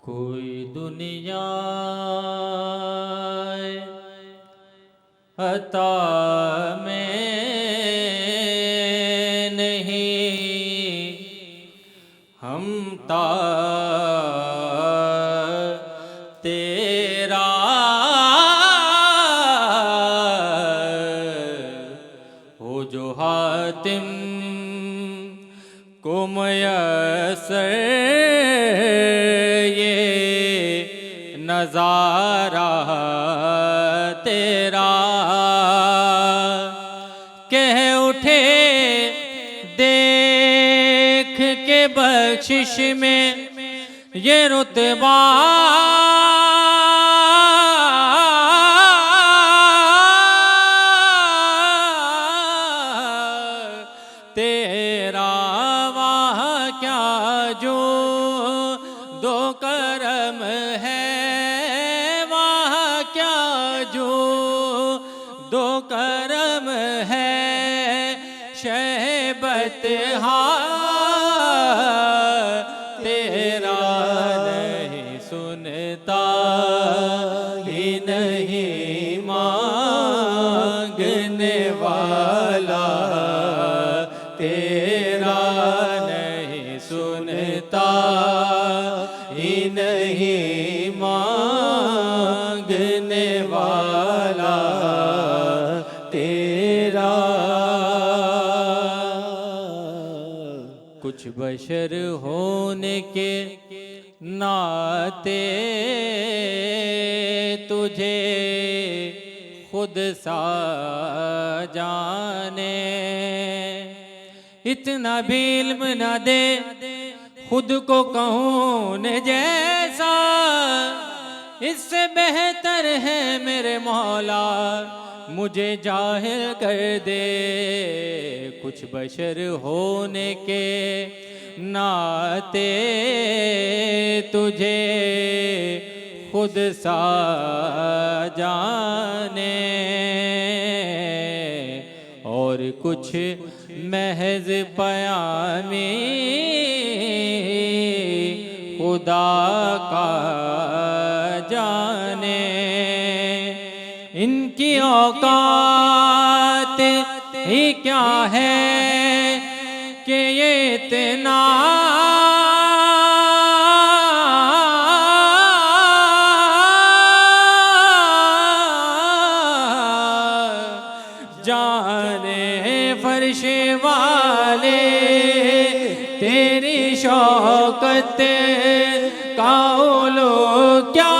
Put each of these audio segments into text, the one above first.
कोई दुनिया अता में नहीं, हम ता तेरा हो जो हातिम को मयसर ये नज़ारा तेरा। कह उठे देख के बख्शिश में ये रुतबा, तेरा वहाँ क्या जो दो करम है, वहाँ क्या जो दो करम है। शहबत तेरा नहीं सुनता ही नहीं मांगने वाला, तेरा नहीं सुनता ही नहीं मांगने वाला तेरा। कुछ बशर होने के नाते तुझे खुद सा जाने, इतना भी इल्म न दे खुद को कौन जैसा, इससे बेहतर है मेरे मौला मुझे जाहिल कर दे। कुछ बशर होने के नाते तुझे खुद सा जाने, और कुछ महज पयामी खुदा का जाने। इनकी औकात ही क्या है कि ये इतना जाने फर्श वाले तेरी शौकत का उलू क्या,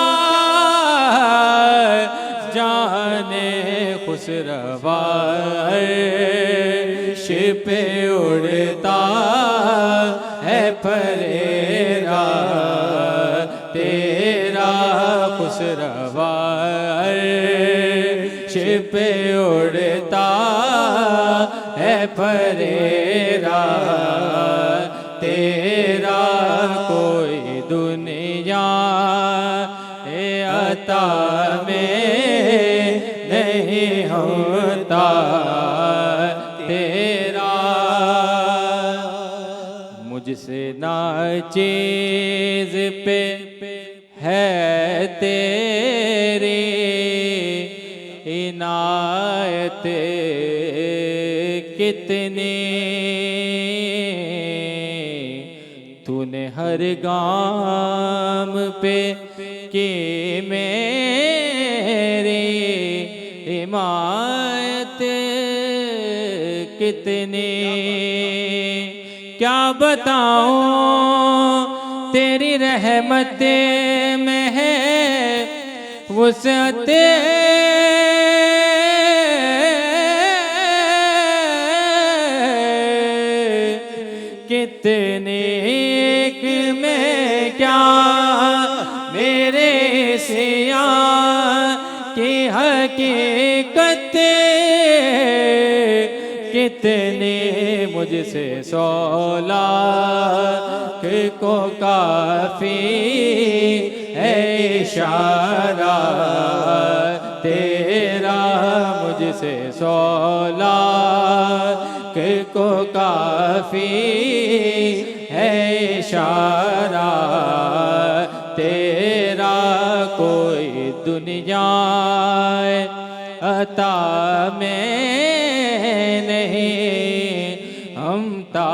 जाने खुसरवा अर्श पे उड़ता है फरेरा तेरा, खुसरवा अर्श पे उड़ता है फरेरा तेरा। कोई दुनिया अता में नहीं होता तेरा, मुझसे नाचीज़ पे है तेरी इनायत कितनी, तूने हर गाम पे की मेरी हिमायत कितनी। क्या बताऊं तेरी रहमत में है वुसअत, कितने एक में क्या मेरे सिया की हकीकत, कितने मुझसे सौलाख को काफी है इशारा तेरा, मुझसे सौलाख को काफी है इशारा तेरा कोई दुनिया अता में नहीं, हम ता